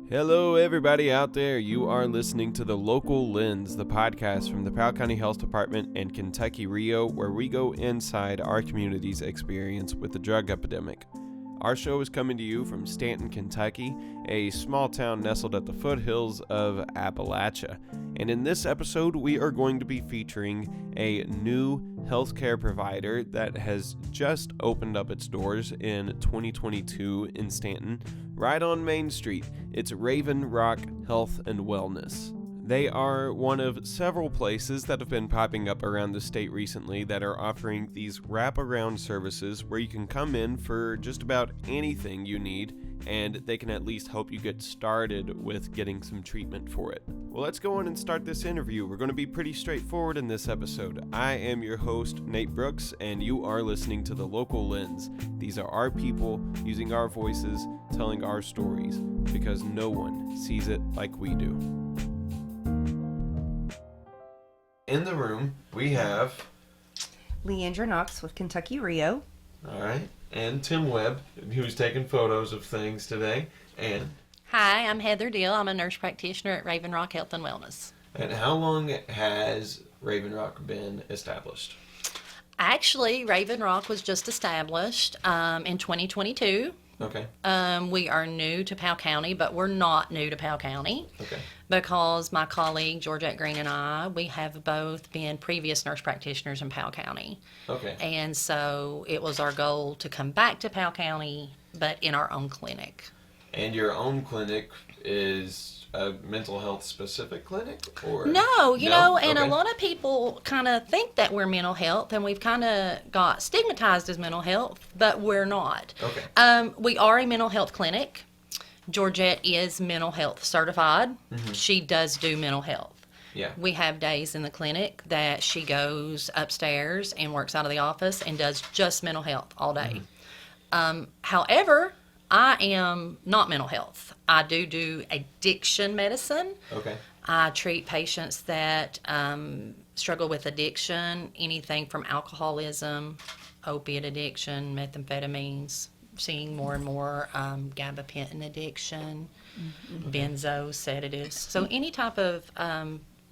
Hello, everybody out there. You are listening to The Local Lens, the podcast from the Powell County Health Department and Kentucky Rio, where we go inside our community's experience with the drug epidemic. Our show is coming to you from Stanton, Kentucky, a small town nestled at the foothills of Appalachia. And in this episode, we are going to be featuring a new healthcare provider that has just opened up its doors in 2022 in Stanton, right on Main Street. It's Raven Rock Health and Wellness. They are one of several places that have been popping up around the state recently that are offering these wraparound services where you can come in for just about anything you need, and they can at least help you get started with getting some treatment for it. Well, let's go on and start this interview. We're going to be pretty straightforward in this episode. I am your host, Nate Brooks, and you are listening to The Local Lens. These are our people using our voices, telling our stories, because no one sees it like we do. In the room, we have Leandra Knox with Kentucky Rio. All right, and Tim Webb, who's taking photos of things today, and Hi, I'm Heather Deel. I'm a nurse practitioner at Raven Rock Health and Wellness. And how long has Raven Rock been established? Actually, Raven Rock was just established in 2022. Okay. We are new to Powell County, but we're not new to Powell County. Okay. Because my colleague, Georgette Green, and I, we have both been previous nurse practitioners in Powell County. Okay. And so it was our goal to come back to Powell County, but in our own clinic. And your own clinic is a mental health specific clinic? Or No, you know, and okay. a lot of people kind of think that we're mental health, and we've kind of got stigmatized as mental health, but we're not. Okay. We are a mental health clinic. Georgette is mental health certified. Mm-hmm. She does do mental health. Yeah. We have days in the clinic that she goes upstairs and works out of the office and does just mental health all day. Mm-hmm. However, I am not mental health. I do addiction medicine. Okay. I treat patients that struggle with addiction, anything from alcoholism, opiate addiction, methamphetamines, seeing more and more gabapentin addiction, benzo sedatives. So any type of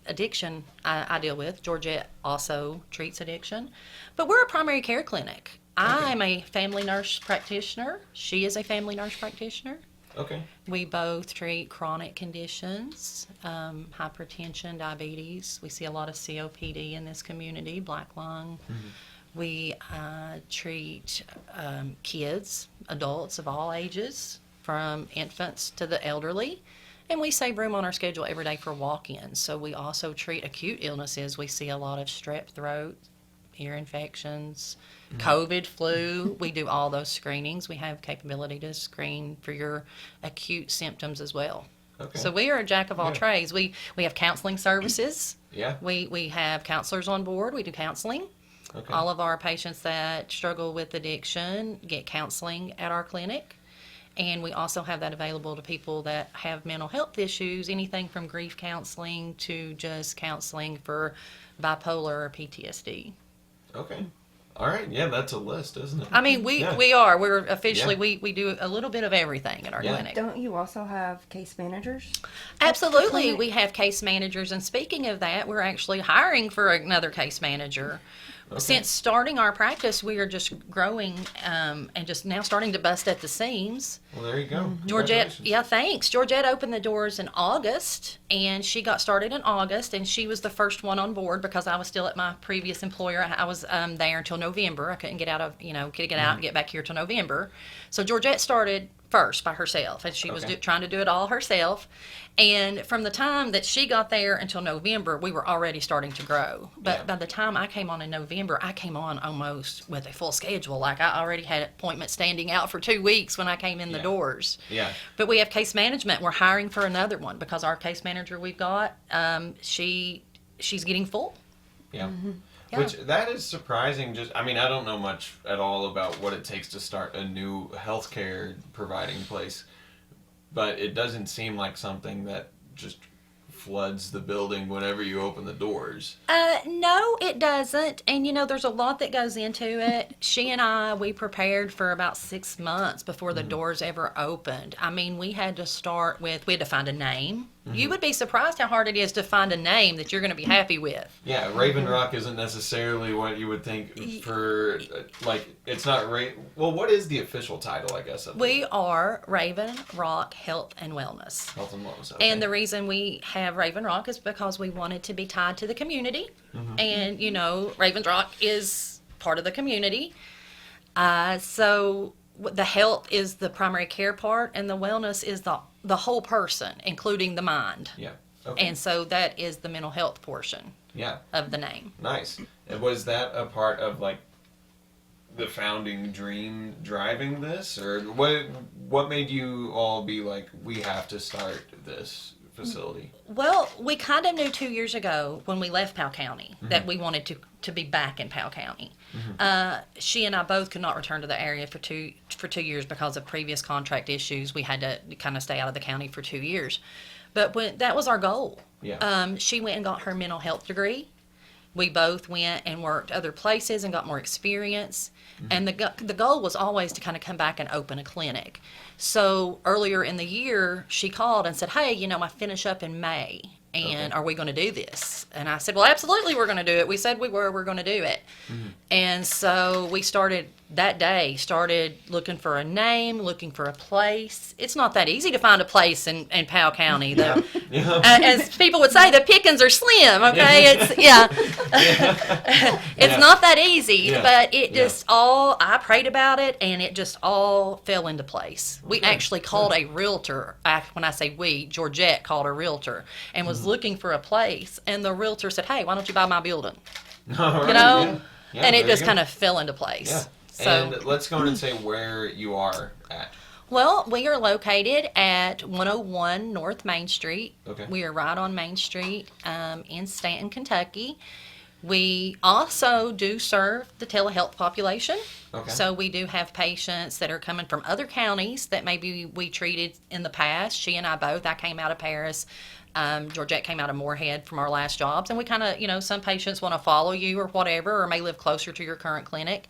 addiction I deal with. Georgette also treats addiction. But we're a primary care clinic. I am a family nurse practitioner. She is a family nurse practitioner. Okay. We both treat chronic conditions, hypertension, diabetes. We see a lot of COPD in this community, black lung. Mm-hmm. We treat kids, adults of all ages, from infants to the elderly. And we save room on our schedule every day for walk-ins. So we also treat acute illnesses. We see a lot of strep throat, ear infections, COVID, flu. We do all those screenings. We have capability to screen for your acute symptoms as well. Okay. So we are a jack of all trades. We have counseling services. Yeah. We have counselors on board. We do counseling. Okay. All of our patients that struggle with addiction get counseling at our clinic. And we also have that available to people that have mental health issues, anything from grief counseling to just counseling for bipolar or PTSD. Okay. All right. Yeah, that's a list, isn't it? I mean, we are. We're officially, we do a little bit of everything in our clinic. Don't you also have case managers? Absolutely. We have case managers. And speaking of that, we're actually hiring for another case manager. Okay. Since starting our practice, we are just growing and just now starting to bust at the seams. Well, there you go. Mm-hmm. Georgette, thanks. Georgette opened the doors in August, and she got started in August, and she was the first one on board because I was still at my previous employer. I was there until November. I couldn't get out of, out and get back here till November. So Georgette started first by herself, and she was trying to do it all herself. And from the time that she got there until November, we were already starting to grow. But by the time I came on in November, I came on almost with a full schedule. Like I already had appointments standing out for 2 weeks when I came in the doors. Yeah. But we have case management. We're hiring for another one because our case manager we've got, she's getting full. Yeah. Mm-hmm. Yeah. Which, that is surprising. I don't know much at all about what it takes to start a new healthcare providing place, but it doesn't seem like something that just floods the building whenever you open the doors. No, it doesn't. And there's a lot that goes into it. She and I, we prepared for about 6 months before the doors ever opened. I mean, we had to find a name. You would be surprised how hard it is to find a name that you're going to be happy with. Yeah, Raven Rock isn't necessarily what you would think for, it's not well, what is the official title, I guess? We are Raven Rock Health and Wellness. Health and Wellness, okay. And the reason we have Raven Rock is because we wanted to be tied to the community. And, Raven Rock is part of the community. So the health is the primary care part, and the wellness is the whole person, including the mind. Yeah. Okay. And so that is the mental health portion of the name. Nice. And was that a part of, the founding dream driving this? Or what made you all be like, we have to start this facility? Well, we kind of knew 2 years ago when we left Powell County that we wanted to be back in Powell County. She and I both could not return to the area for 2 years because of previous contract issues. We had to kind of stay out of the county for 2 years. But that was our goal. Yeah. She went and got her mental health degree. We both went and worked other places and got more experience. And the goal was always to kind of come back and open a clinic. So earlier in the year, she called and said, hey, I finish up in May. And are we going to do this? And I said, well, absolutely, we're going to do it. We said we're going to do it. And so we started looking for a name, looking for a place. It's not that easy to find a place in Powell County. As people would say, the pickings are slim, okay? It's not that easy, but it just I prayed about it, and it just all fell into place. We actually called a realtor. When I say we, Georgette called a realtor and was looking for a place, and the realtor said, hey, why don't you buy my building? And it just kind of fell into place. Yeah. So, and let's go and say where you are at. Well, we are located at 101 North Main Street. Okay. We are right on Main Street in Stanton, Kentucky. We also do serve the telehealth population. Okay. So we do have patients that are coming from other counties that maybe we treated in the past. She and I both. I came out of Paris. Georgette came out of Moorhead from our last jobs. And we kind of, some patients want to follow you or whatever, or may live closer to your current clinic.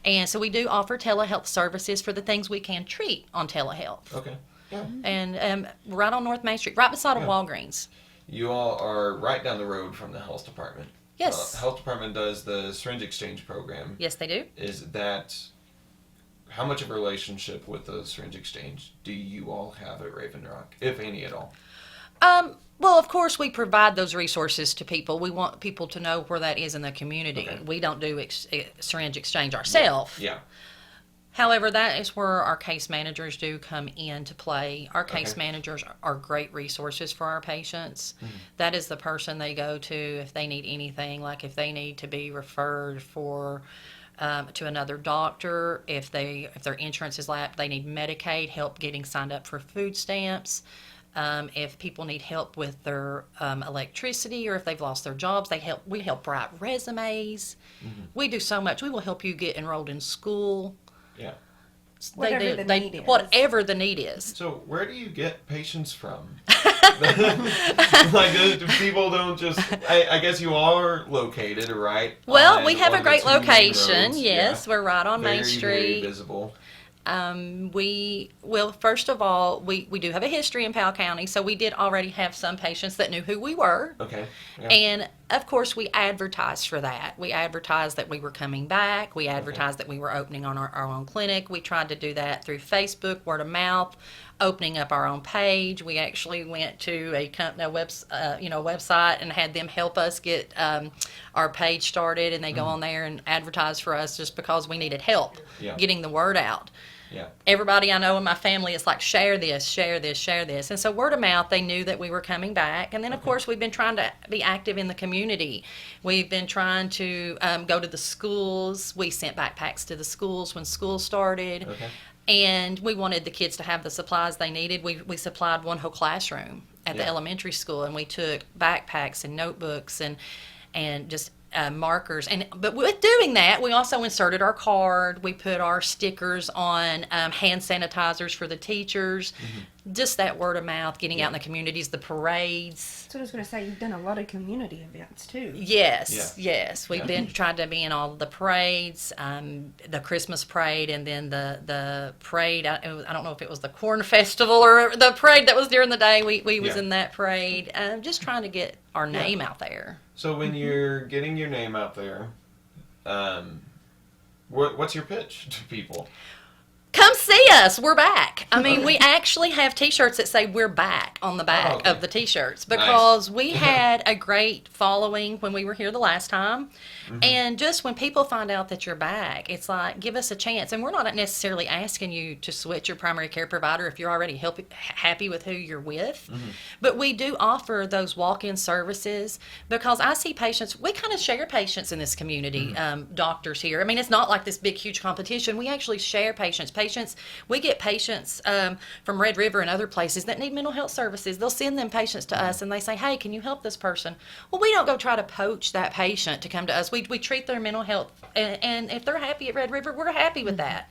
And so we do offer telehealth services for the things we can treat on telehealth. Okay. Yeah. And right on North Main Street, right beside a Walgreens. You all are right down the road from the health department. Yes. Health department does the syringe exchange program. Yes, they do. How much of a relationship with the syringe exchange do you all have at Raven Rock, if any at all? Well, of course, we provide those resources to people. We want people to know where that is in the community. Okay. We don't do syringe exchange ourselves. Yeah. However, that is where our case managers do come into play. Our case managers are great resources for our patients. That is the person they go to if they need anything, like if they need to be referred to another doctor, if their insurance is lapsed, they need Medicaid, help getting signed up for food stamps. If people need help with their electricity, or if they've lost their jobs, we help write resumes. We do so much. We will help you get enrolled in school. Yeah. Whatever the need is. So where do you get patients from? People don't just... I guess you are locaed, right? Well, we have a great location. Yes, we're right on Main Street. Very visible. First of all, we do have a history in Powell County, so we did already have some patients that knew who we were. Okay. Yeah. And of course, we advertised for that. We advertised that we were coming back. We advertised that we were opening on our own clinic. We tried to do that through Facebook, word of mouth, opening up our own page. We actually went to a company website and had them help us get our page started, and they go on there and advertise for us just because we needed help getting the word out. Yeah. Everybody I know in my family is like, share this, share this, share this. And so word of mouth, they knew that we were coming back. And then, of course, we've been trying to be active in the community. We've been trying to go to the schools. We sent backpacks to the schools when school started. Okay. And we wanted the kids to have the supplies they needed. We supplied one whole classroom at the elementary school, and we took backpacks and notebooks and just markers. But with doing that, we also inserted our card. We put our stickers on hand sanitizers for the teachers. just that word of mouth, getting out in the communities, the parades. So I was going to say, you've done a lot of community events too. Yes, yes. We've Yeah. tried to be in all the parades, the Christmas parade, and then the parade. I don't know if it was the corn festival or the parade that was during the day. We was Yeah. in that parade, just trying to get our name out there. So when you're getting your name out there, what's your pitch to people? Come see us. We're back. I mean, we actually have T-shirts that say "We're back" on the back of the T-shirts because we had a great following when we were here the last time. And just when people find out that you're back, it's like, give us a chance. And we're not necessarily asking you to switch your primary care provider if you're already happy with who you're with. But we do offer those walk-in services because I see patients, we kind of share patients in this community, doctors here. I mean, it's not like this big, huge competition. We actually share patients. We get patients from Red River and other places that need mental health services. They'll send them patients to us and they say, hey, can you help this person? Well, we don't go try to poach that patient to come to us. We treat their mental health, and if they're happy at Red River, we're happy with that.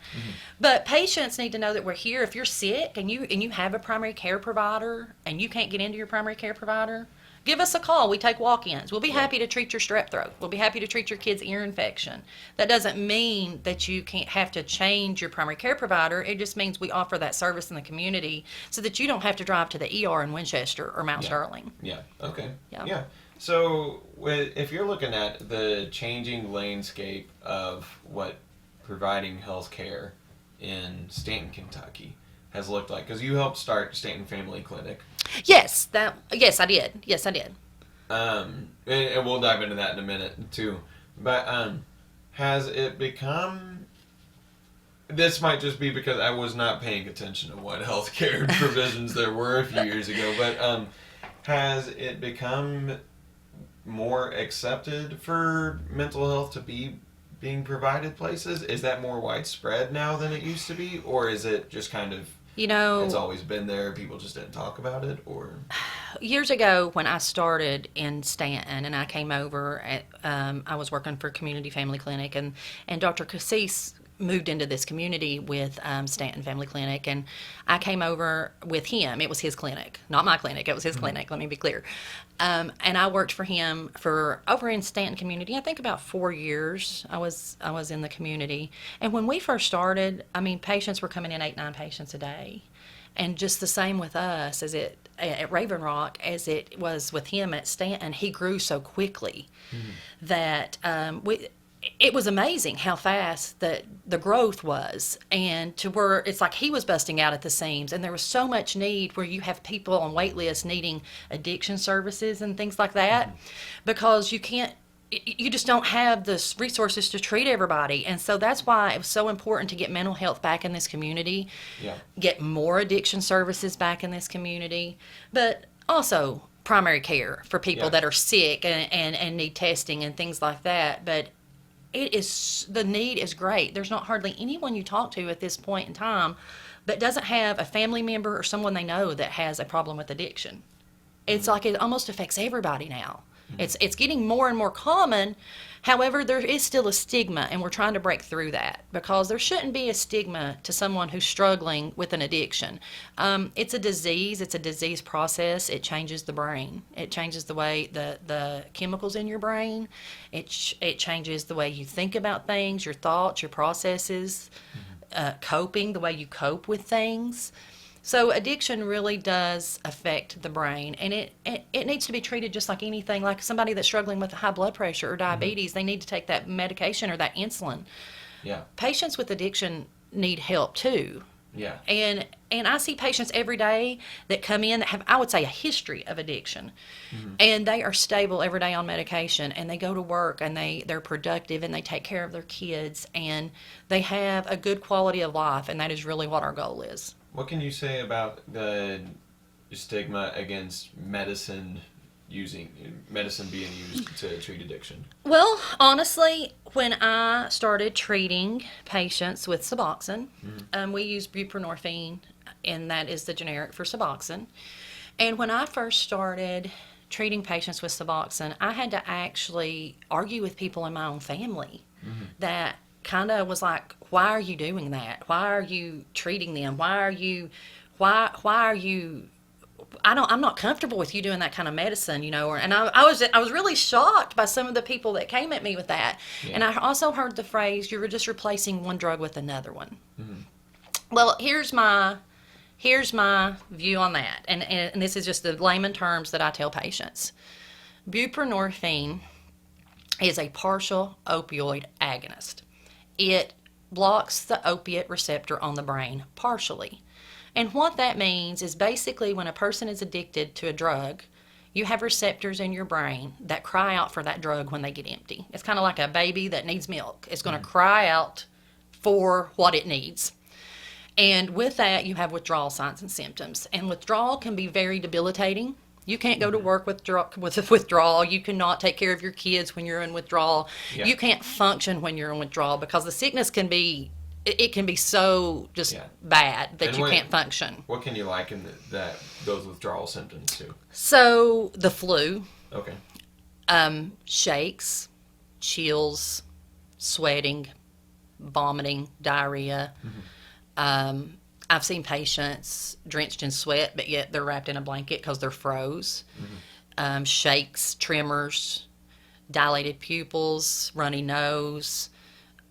But patients need to know that we're here. If you're sick and you have a primary care provider and you can't get into your primary care provider, give us a call. We take walk-ins. We'll be happy to treat your strep throat. We'll be happy to treat your kid's ear infection. That doesn't mean that you can't have to change your primary care provider. It just means we offer that service in the community so that you don't have to drive to the ER in Winchester or Mount Sterling. Yeah. Okay. Yeah. So if you're looking at the changing landscape of what providing health care in Stanton, Kentucky has looked like, because you helped start Stanton Family Clinic. Yes, I did. Yes, I did. And we'll dive into that in a minute too. But has it become? This might just be because I was not paying attention to what healthcare provisions there were a few years ago. But has it become more accepted for mental health to be being provided places? Is that more widespread now than it used to be, or is it just kind of? It's always been there. People just didn't talk about it, or years ago when I started in Stanton and I came over, I was working for Community Family Clinic, and Dr. Cassis moved into this community with Stanton Family Clinic, and I came over with him. It was his clinic, not my clinic. It was his clinic. Let me be clear. And I worked for him for over in Stanton community. I think about 4 years. I was in the community, and when we first started, I mean, patients were coming in 8-9 patients a day, and just the same with us as it at Raven Rock as it was with him at Stanton. He grew so quickly that it was amazing how fast the growth was, and to where it's like he was busting out at the seams, and there was so much need where you have people on wait lists needing addiction services and things like that, because you just don't have the resources to treat everybody. And so that's why it was so important to get mental health back in this community, get more addiction services back in this community, but also primary care for people that are sick and need testing and things like that. But the need is great. There's not hardly anyone you talk to at this point in time that doesn't have a family member or someone they know that has a problem with addiction. It's like it almost affects everybody now. It's getting more and more common. However, there is still a stigma, and we're trying to break through that, because there shouldn't be a stigma to someone who's struggling with an addiction. It's a disease. It's a disease process. It changes the brain. It changes the way the chemicals in your brain. It changes the way you think about things, your thoughts, your processes, coping, the way you cope with things. So addiction really does affect the brain, and it needs to be treated just like anything, like somebody that's struggling with high blood pressure or diabetes. They need to take that medication or that insulin. Yeah. Patients with addiction need help too. Yeah. And I see patients every day that come in that have, I would say, a history of addiction. And they are stable every day on medication, and they go to work, and they're productive, and they take care of their kids, and they have a good quality of life, and that is really what our goal is. What can you say about the stigma against medicine being used to treat addiction? Well, honestly, when I started treating patients with Suboxone, we use buprenorphine, and that is the generic for Suboxone. And when I first started treating patients with Suboxone, I had to actually argue with people in my own family that kind of was like, why are you doing that? Why are you treating them? Why why are you, I'm not comfortable with you doing that kind of medicine, and I was really shocked by some of the people that came at me with that. Yeah. And I also heard the phrase, you were just replacing one drug with another one. Well, here's my view on that, and this is just the layman terms that I tell patients. Buprenorphine is a partial opioid agonist. It blocks the opiate receptor on the brain partially. And what that means is basically when a person is addicted to a drug, you have receptors in your brain that cry out for that drug when they get empty. It's kind of like a baby that needs milk. It's going to cry out for what it needs. And with that, you have withdrawal signs and symptoms. And withdrawal can be very debilitating. You can't go to work with withdrawal. You cannot take care of your kids when you're in withdrawal. Yeah. You can't function when you're in withdrawal because the sickness can be so just bad that you can't function. What can you liken those withdrawal symptoms to? So the flu, Okay. shakes, chills, sweating, vomiting, diarrhea. I've seen patients drenched in sweat, but yet they're wrapped in a blanket because they're froze. Shakes, tremors, dilated pupils, runny nose.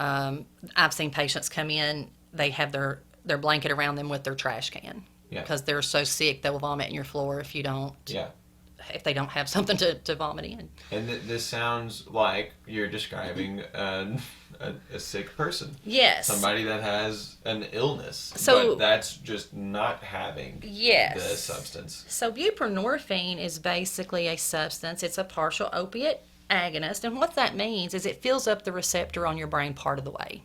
I've seen patients come in, they have their blanket around them with their trash can because they're so sick they will vomit in your floor if they don't have something to vomit in. And this sounds like you're describing a sick person. Yes. Somebody that has an illness, So- but that's just not having Yes. the substance. So buprenorphine is basically a substance. It's a partial opiate agonist, and what that means is it fills up the receptor on your brain part of the way.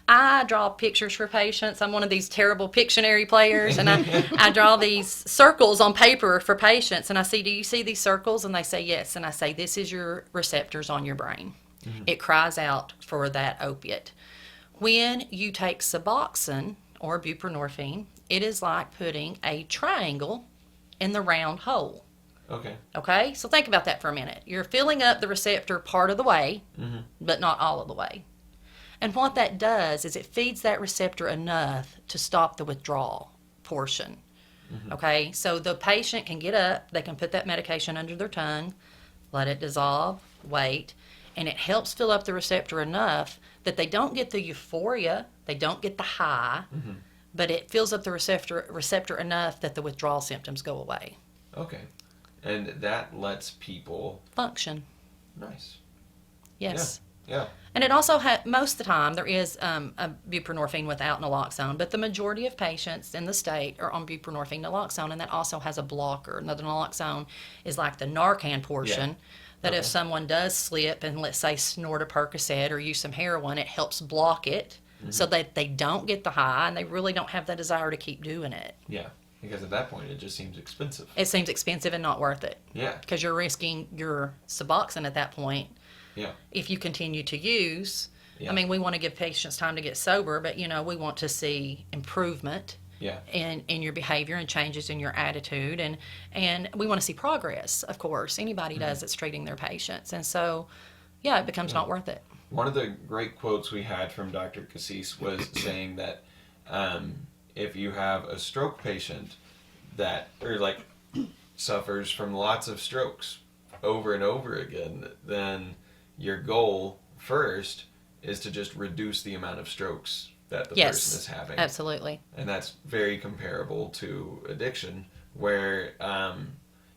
I draw pictures for patients. I'm one of these terrible Pictionary players, and I draw these circles on paper for patients, and I say, do you see these circles? And they say yes, and I say, this is your receptors on your brain. It cries out for that opiate. When you take Suboxone or buprenorphine, it is like putting a triangle in the round hole. Okay, so think about that for a minute. You're filling up the receptor part of the way, but not all of the way. And what that does is it feeds that receptor enough to stop the withdrawal portion. Okay, so the patient can get up, they can put that medication under their tongue, let it dissolve, wait, and it helps fill up the receptor enough that they don't get the euphoria, they don't get the high, but it fills up the receptor enough that the withdrawal symptoms go away. Okay. And that lets people Function. Nice. Yes. Yeah. And it also most of the time there is a buprenorphine without naloxone, but the majority of patients in the state are on buprenorphine naloxone, and that also has a blocker. Now, the naloxone is like the Narcan portion that if someone does slip and, let's say, snort a Percocet or use some heroin, it helps block it so that they don't get the high and they really don't have the desire to keep doing it. Yeah. Because at that point, it just seems expensive. It seems expensive and not worth it. Yeah. Because you're risking your Suboxone at that point. Yeah. If you continue to use, Yeah. I mean, we want to give patients time to get sober, but, we want to see improvement Yeah. in your behavior and changes in your attitude. And we want to see progress, of course. Anybody does that's treating their patients. And so, it becomes not worth it. One of the great quotes we had from Dr. Cassis was saying that if you have a stroke patient that, suffers from lots of strokes over and over again, then your goal first is to just reduce the amount of strokes that the person is having. Absolutely. And that's very comparable to addiction, where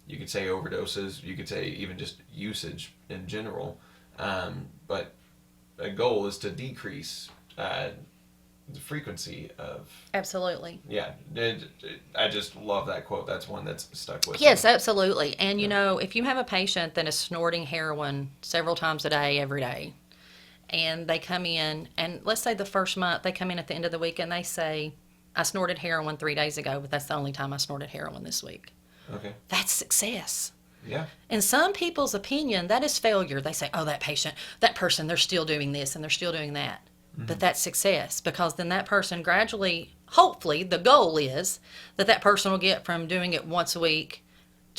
you could say overdoses, you could say even just usage in general, but a goal is to decrease the frequency of... Absolutely. Yeah. I just love that quote. That's one that's stuck with Yes, me. absolutely. And, if you have a patient that is snorting heroin several times a day, every day, and they come in, and let's say the first month, they come in at the end of the week and they say, I snorted heroin 3 days ago, but that's the only time I snorted heroin this week. Okay. That's success. Yeah. In some people's opinion, that is failure. They say, oh, that person, they're still doing this and they're still doing that. But that's success, because then that person gradually, hopefully, the goal is that person will get from doing it once a week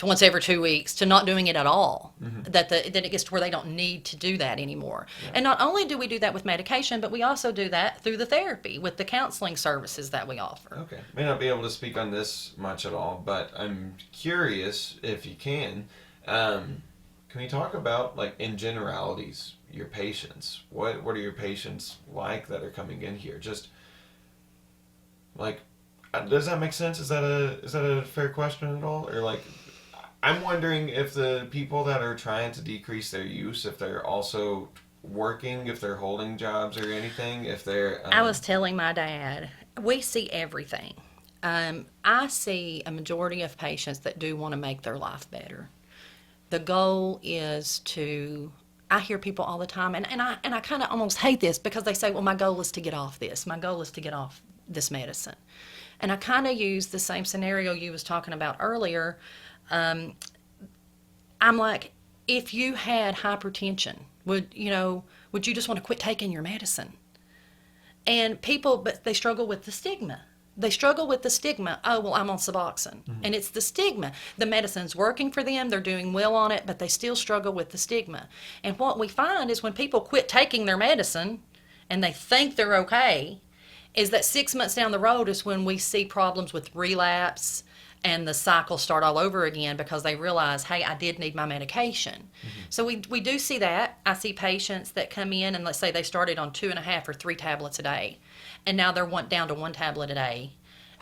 to once every 2 weeks to not doing it at all. Mm-hmm. That it gets to where they don't need to do that anymore. Yeah. And not only do we do that with medication, but we also do that through the therapy with the counseling services that we offer. Okay. May not be able to speak on this much at all, but I'm curious if you can. Can you talk about, like, in generalities, your patients? What are your patients like that are coming in here? Just like, does that make sense? Is that a fair question at all? Or, like, I'm wondering if the people that are trying to decrease their use, if they're also working, if they're holding jobs or anything, if they're... I was telling my dad, we see everything. I see a majority of patients that do want to make their life better. The goal is to... I hear people all the time, and I kind of almost hate this because they say, well, my goal is to get off this. My goal is to get off this medicine. And I kind of use the same scenario you was talking about earlier. I'm like, if you had hypertension, would you just want to quit taking your medicine? And people, but they struggle with the stigma. They struggle with the stigma. Oh, well, I'm on Suboxone. Mm-hmm. And it's the stigma. The medicine's working for them. They're doing well on it, but they still struggle with the stigma. And what we find is when people quit taking their medicine and they think they're okay, is that 6 months down the road is when we see problems with relapse and the cycle start all over again because they realize, hey, I did need my medication. Mm-hmm. So we do see that. I see patients that come in and let's say they started on 2.5 or 3 tablets a day, and now they're down to 1 tablet a day.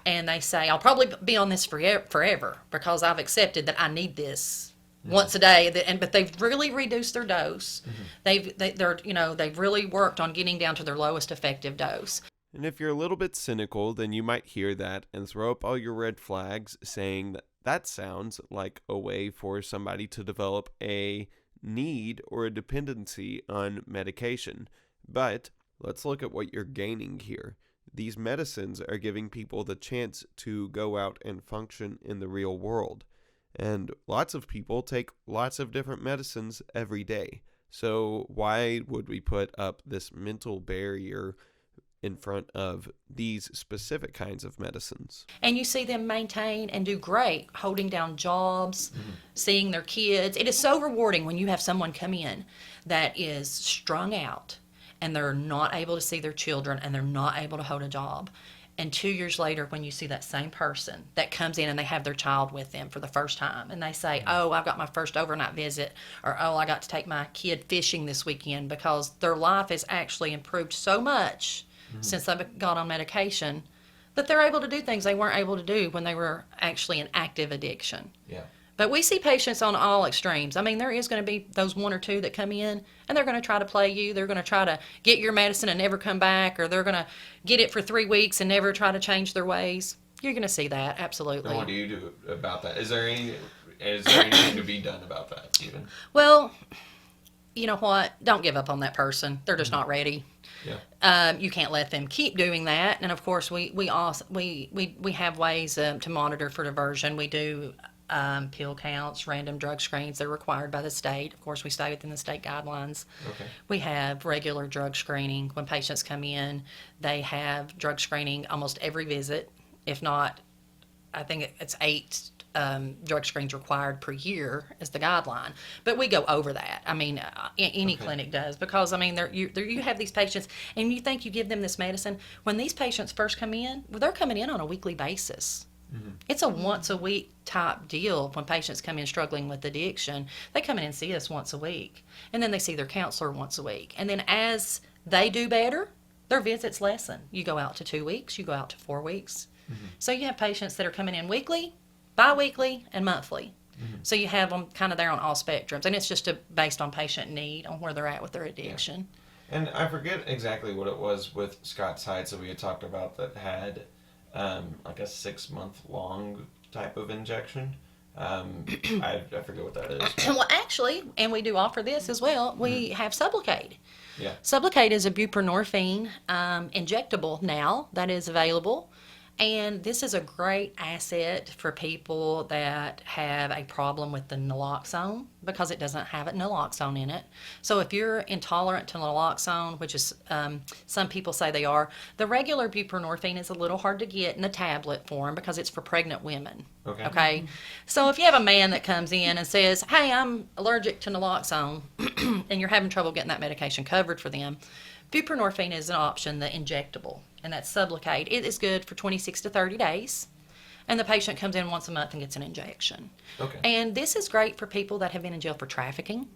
And they say, I'll probably be on this forever because I've accepted that I need this once a day. But they've really reduced their dose. Mm-hmm. They've really worked on getting down to their lowest effective dose. And if you're a little bit cynical, then you might hear that and throw up all your red flags saying that sounds like a way for somebody to develop a need or a dependency on medication. But let's look at what you're gaining here. These medicines are giving people the chance to go out and function in the real world. And lots of people take lots of different medicines every day. So why would we put up this mental barrier in front of these specific kinds of medicines? And you see them maintain and do great, holding down jobs, seeing their kids. It is so rewarding when you have someone come in that is strung out and they're not able to see their children and they're not able to hold a job. And 2 years later, when you see that same person that comes in and they have their child with them for the first time and they say, oh, I've got my first overnight visit, or oh, I got to take my kid fishing this weekend, because their life has actually improved so much since they've got on medication that they're able to do things they weren't able to do when they were actually in active addiction. Yeah. But we see patients on all extremes. I mean, there is going to be those 1 or 2 that come in and they're going to try to play you. They're going to try to get your medicine and never come back, or they're going to get it for 3 weeks and never try to change their ways. You're going to see that, absolutely. And what do you do about that? Is there anything to be done about that even? Well, you know what? Don't give up on that person. They're just not ready. Yeah. You can't let them keep doing that. And of course, we have ways to monitor for diversion. We do pill counts, random drug screens. They're required by the state. Of course, we stay within the state guidelines. Okay. We have regular drug screening. When patients come in, they have drug screening almost every visit. If not, I think it's 8 drug screens required per year is the guideline. But we go over that. I mean, any clinic does, because, I mean, you have these patients, and you think you give them this medicine. When these patients first come in, well, they're coming in on a weekly basis. Mm-hmm. It's a once-a-week type deal when patients come in struggling with addiction. They come in and see us once a week, and then they see their counselor once a week. And then as they do better, their visits lessen. You go out to 2 weeks, you go out to 4 weeks. Mm-hmm. So you have patients that are coming in weekly, bi-weekly, and monthly. Mm-hmm. So you have them kind of there on all spectrums, and it's just based on patient need, on where they're at with their addiction. Yeah. And I forget exactly what it was with Scott's Heights that we had talked about that had like a 6-month-long type of injection. I forget what that is. Well, actually, and we do offer this as well, we have Sublocade. Yeah. Sublocade is a buprenorphine injectable now that is available. And this is a great asset for people that have a problem with the naloxone because it doesn't have a naloxone in it. So if you're intolerant to naloxone, which is some people say they are, the regular buprenorphine is a little hard to get in the tablet form because it's for pregnant women. Okay. So if you have a man that comes in and says, "Hey, I'm allergic to naloxone," and you're having trouble getting that medication covered for them, buprenorphine is an option, the injectable, and that's Sublocade. It is good for 26 to 30 days, and the patient comes in once a month and gets an injection. Okay. And this is great for people that have been in jail for trafficking.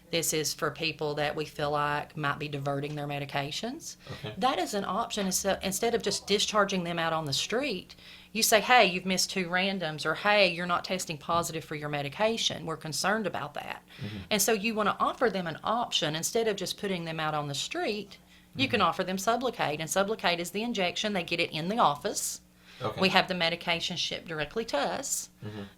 This is for people that we feel like might be diverting their medications. Okay. That is an option. So instead of just discharging them out on the street, you say, "Hey, you've missed 2 randoms," or "Hey, you're not testing positive for your medication. We're concerned about that." And so you want to offer them an option. Instead of just putting them out on the street, you can offer them Sublocade. And Sublocade is the injection. They get it in the office. Okay. We have the medication shipped directly to us,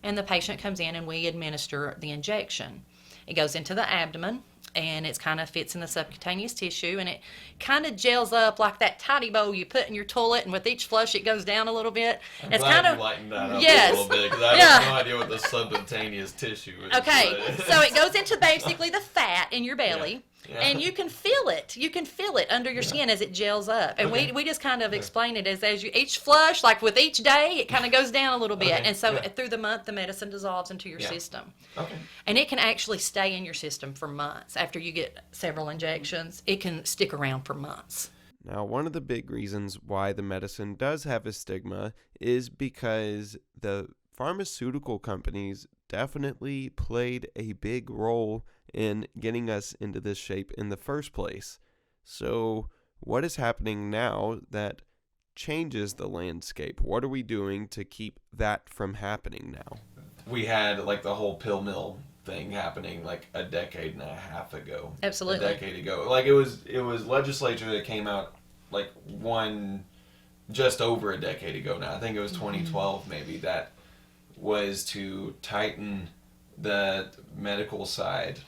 and the patient comes in and we administer the injection. It goes into the abdomen, and it kind of fits in the subcutaneous tissue, and it kind of gels up like that toddy bowl you put in your toilet, and with each flush it goes down a little bit. I'm It's glad kind of you lightened that up yes. a little bit, because I Yeah. have no idea what the subcutaneous tissue is. Okay, but- so it goes into basically the fat in your belly, Yeah. and you can feel it. You can feel it under your skin as it gels up. And Okay. we just kind of explain it as you each flush, like with each day, it kind of goes down a little bit. Okay, And so yeah. through the month, the medicine dissolves into your Yeah. system. Okay. And it can actually stay in your system for months. After you get several injections, it can stick around for months. Now, one of the big reasons why the medicine does have a stigma is because the pharmaceutical companies definitely played a big role in getting us into this shape in the first place. So, what is happening now that changes the landscape? What are we doing to keep that from happening now? We had like the whole pill mill thing happening like a decade and a half ago. Absolutely. A decade ago. Like it was legislature that came out like just over a decade ago now. I think it was 2012 maybe, that was to tighten the medical side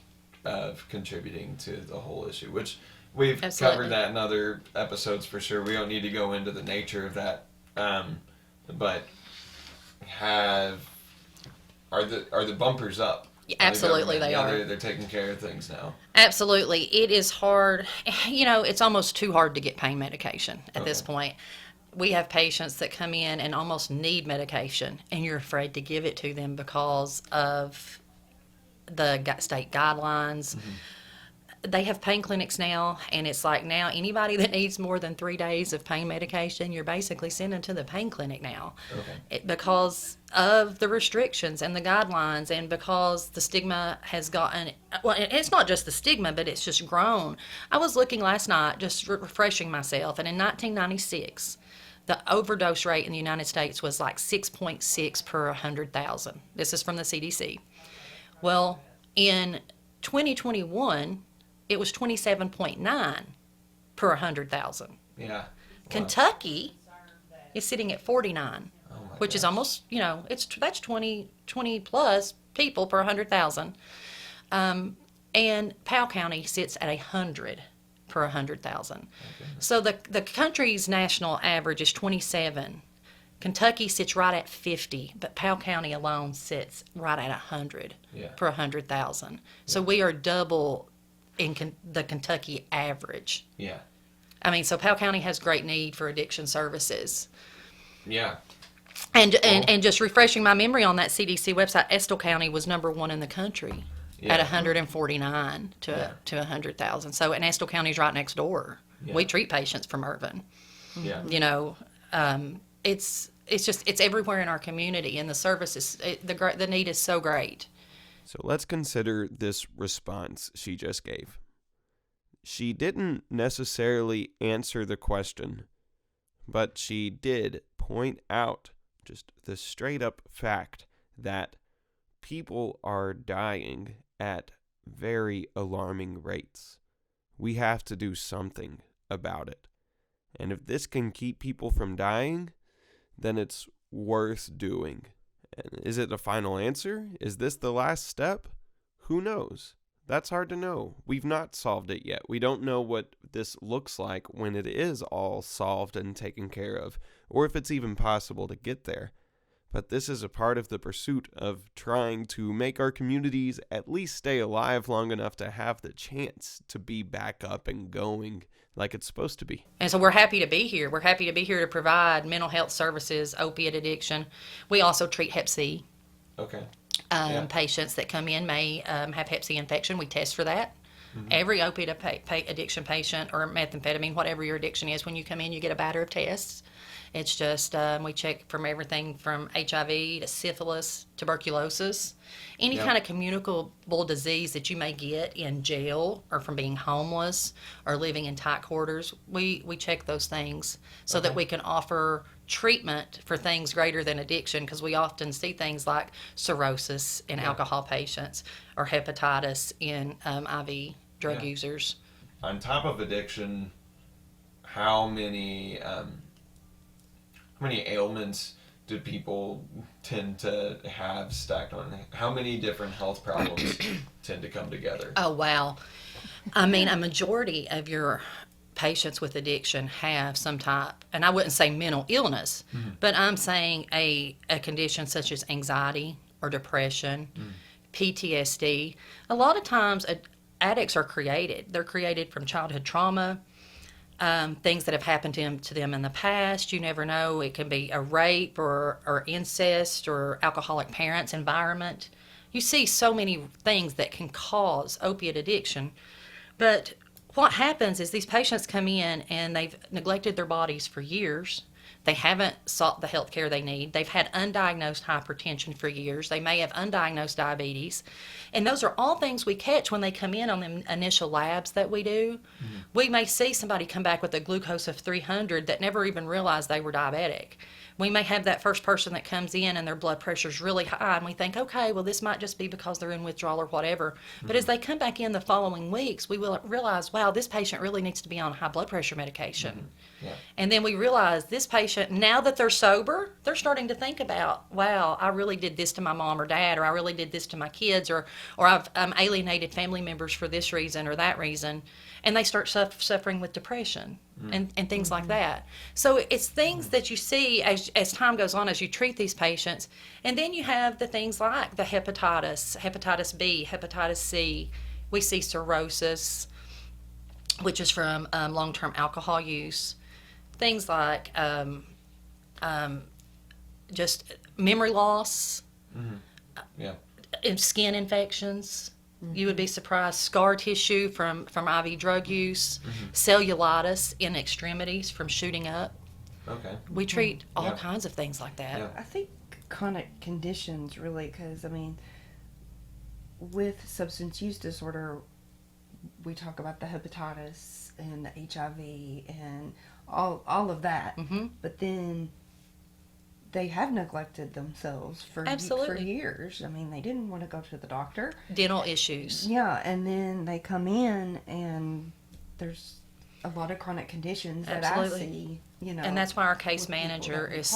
of contributing to the whole issue, which we've Absolutely. covered that in other episodes for sure. We don't need to go into the nature of that, but are the bumpers up? Absolutely, they are. They're taking care of things now. Absolutely. It is hard. It's almost too hard to get pain medication at this point. We have patients that come in and almost need medication, and you're afraid to give it to them because of the state guidelines. They have pain clinics now, and it's like now anybody that needs more than 3 days of pain medication, you're basically sending to the pain clinic now. Because of the restrictions and the guidelines, and because the stigma has gotten, well, it's not just the stigma, but it's just grown. I was looking last night, just refreshing myself, and in 1996, the overdose rate in the United States was like 6.6 per 100,000. This is from the CDC. Well, in 2021, it was 27.9 per 100,000. Yeah. Wow. Kentucky is sitting at 49, which is gosh. almost, that's 20 plus people per 100,000. And Powell County sits at 100 per 100,000. So the country's national average is 27. Kentucky sits right at 50, but Powell County alone sits right at 100 per 100,000. So we are double in the Kentucky average. Yeah. I mean, so Powell County has great need for addiction services. Yeah. And just refreshing my memory on that CDC website, Estill County was number 1 in the country at 149 to 100,000. So, and Estill County's right next door. Yeah. We treat patients from Irvin. Yeah. It's everywhere in our community, and the services, the need is so great. So let's consider this response she just gave. She didn't necessarily answer the question, but she did point out just the straight up fact that people are dying at very alarming rates. We have to do something about it. And if this can keep people from dying, then it's worth doing. And is it the final answer? Is this the last step? Who knows? That's hard to know. We've not solved it yet. We don't know what what this looks like when it is all solved and taken care of, or if it's even possible to get there. But this is a part of the pursuit of trying to make our communities at least stay alive long enough to have the chance to be back up and going like it's supposed to be. And so we're happy to be here. We're happy to be here to provide mental health services, opiate addiction. We also treat Hep C. Okay. Patients that come in may have Hep C infection. We test for that. Mm-hmm. Every opiate addiction patient or methamphetamine, whatever your addiction is, when you come in, you get a batter of tests. It's just we check from everything from HIV to syphilis, tuberculosis, any kind of communicable disease that you may get in jail or from being homeless or living in tight quarters. We check those things so that we can offer treatment for things greater than addiction, because we often see things like cirrhosis in alcohol patients or hepatitis in IV drug users. On top of addiction, how many ailments do people tend to have stacked on? How many different health problems tend to come together? Oh, wow. I mean, a majority of your patients with addiction have some type, and I wouldn't say mental illness, but I'm saying a condition such as anxiety or depression, PTSD. A lot of times addicts are created. They're created from childhood trauma, things that have happened to them in the past. You never know. It can be a rape or incest or alcoholic parents' environment. You see so many things that can cause opiate addiction. But what happens is these patients come in and they've neglected their bodies for years. They haven't sought the health care they need. They've had undiagnosed hypertension for years. They may have undiagnosed diabetes. And those are all things we catch when they come in on the initial labs that we do. Mm-hmm. We may see somebody come back with a glucose of 300 that never even realized they were diabetic. We may have that first person that comes in and their blood pressure is really high, and we think, okay, well, this might just be because they're in withdrawal or whatever. Mm-hmm. But as they come back in the following weeks, we will realize, wow, this patient really needs to be on high blood pressure medication. Mm-hmm. Yeah. And then we realize this patient, now that they're sober, they're starting to think about, wow, I really did this to my mom or dad, or I really did this to my kids, or I've alienated family members for this reason or that reason. And they start suffering with depression and things like that. So it's things that you see as time goes on, as you treat these patients. And then you have the things like the hepatitis B, hepatitis C. We see cirrhosis, which is from long-term alcohol use. Things like just memory loss, and skin infections. You would be surprised. Scar tissue from IV drug use, cellulitis in extremities from shooting up. Okay. We treat all kinds of things like that. Yeah. I think chronic conditions really, because, I mean, with substance use disorder, we talk about the hepatitis and the HIV and all of that. Mm-hmm. But then they have neglected themselves for years. I mean, they didn't want to go to the doctor. Dental issues. Yeah, and then they come in and there's a lot of chronic conditions that I see, And that's why our case manager is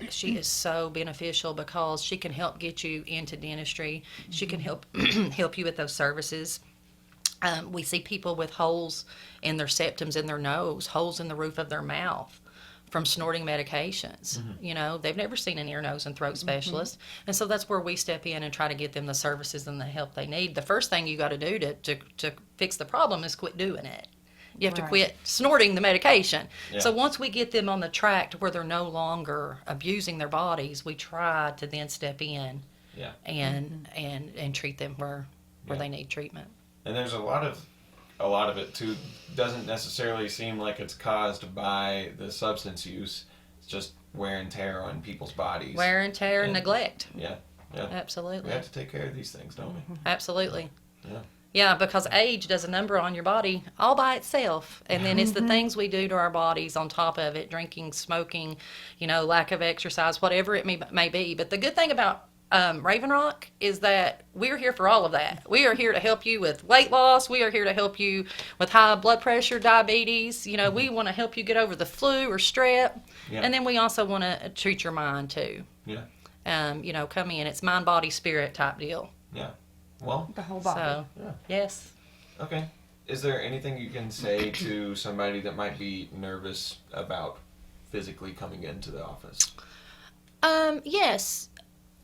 she is so beneficial, because she can help get you into dentistry. Mm-hmm. She can help you with those services. We see people with holes in their septums in their nose, holes in the roof of their mouth, from snorting medications. Mm-hmm. They've never seen an ear, nose, and throat specialist. Mm-hmm. And so that's where we step in and try to get them the services and the help they need. The first thing you got to do to fix the problem is quit doing it. You have to quit snorting the medication. Yeah. So once we get them on the track to where they're no longer abusing their bodies, we try to then step in and treat them where they need treatment. And there's a lot of it too doesn't necessarily seem like it's caused by the substance use. It's just wear and tear on people's bodies. Wear and tear and neglect. Yeah. Absolutely. We have to take care of these things, don't we? Absolutely. Yeah. Yeah, because age does a number on your body all by itself. And then it's the things we do to our bodies on top of it, drinking, smoking, lack of exercise, whatever it may be. But the good thing about Raven Rock is that we're here for all of that. We are here to help you with weight loss. We are here to help you with high blood pressure, diabetes. We want to help you get over the flu or strep. Yeah. And then we also want to treat your mind too. Yeah. Come in. It's mind, body, spirit type deal. Yeah. Well, the whole body. So, yes. Okay. Is there anything you can say to somebody that might be nervous about physically coming into the office? Yes.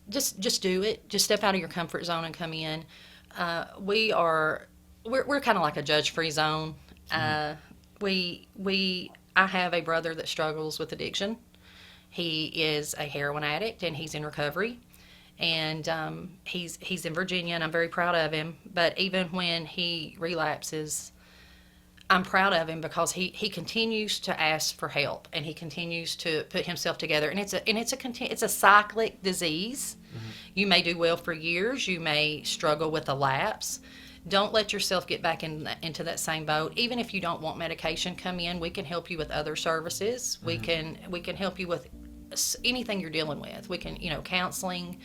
Just do it. Just step out of your comfort zone and come in. We're kind of like a judge-free zone. I have a brother that struggles with addiction. He is a heroin addict and he's in recovery. And he's in Virginia, and I'm very proud of him. But even when he relapses, I'm proud of him because he continues to ask for help, and he continues to put himself together. And it's a cyclic disease. Mm-hmm. You may do well for years. You may struggle with a lapse. Don't let yourself get back into that same boat. Even if you don't want medication, come in. We can help you with other services. Mm-hmm. We can help you with anything you're dealing with. We can, counseling.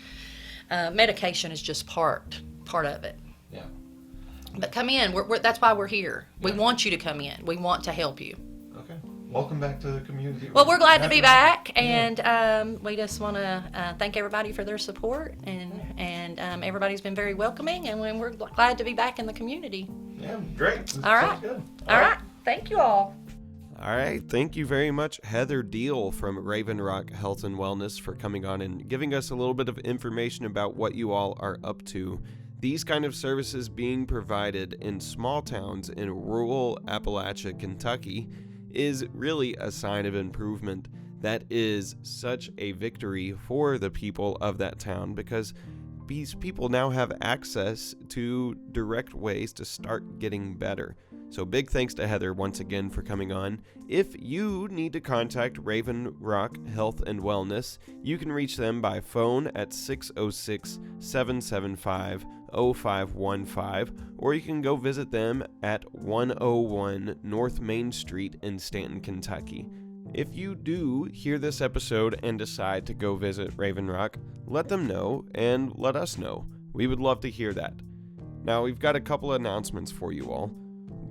Medication is just part of it. Yeah. But come in. That's why we're here. Yeah. We want you to come in. We want to help you. Okay. Welcome back to the community. Well, we're glad to be back, and we just want to thank everybody for their support, and everybody's been very welcoming, and we're glad to be back in the community. Yeah, great. All right. Good. All right. Thank you all. All right. Thank you very much, Heather Deel from Raven Rock Health and Wellness, for coming on and giving us a little bit of information about what you all are up to. These kind of services being provided in small towns in rural Appalachia, Kentucky, is really a sign of improvement. That is such a victory for the people of that town, because these people now have access to direct ways to start getting better. So big thanks to Heather once again for coming on. If you need to contact Raven Rock Health and Wellness, you can reach them by phone at 606-775-0515, or you can go visit them at 101 North Main Street in Stanton, Kentucky. If you do hear this episode and decide to go visit Raven Rock, let them know and let us know. We would love to hear that. Now, we've got a couple of announcements for you all.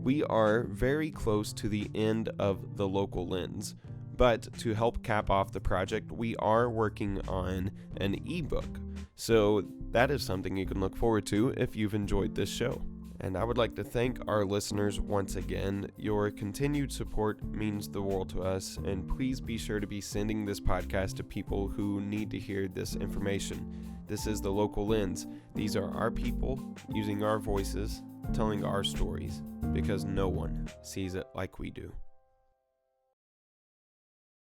We are very close to the end of the local lens, but to help cap off the project, we are working on an ebook. So that is something you can look forward to if you've enjoyed this show. And I would like to thank our listeners once again. Your continued support means the world to us, and please be sure to be sending this podcast to people who need to hear this information. This is the Local Lens. These are our people using our voices, telling our stories, because no one sees it like we do.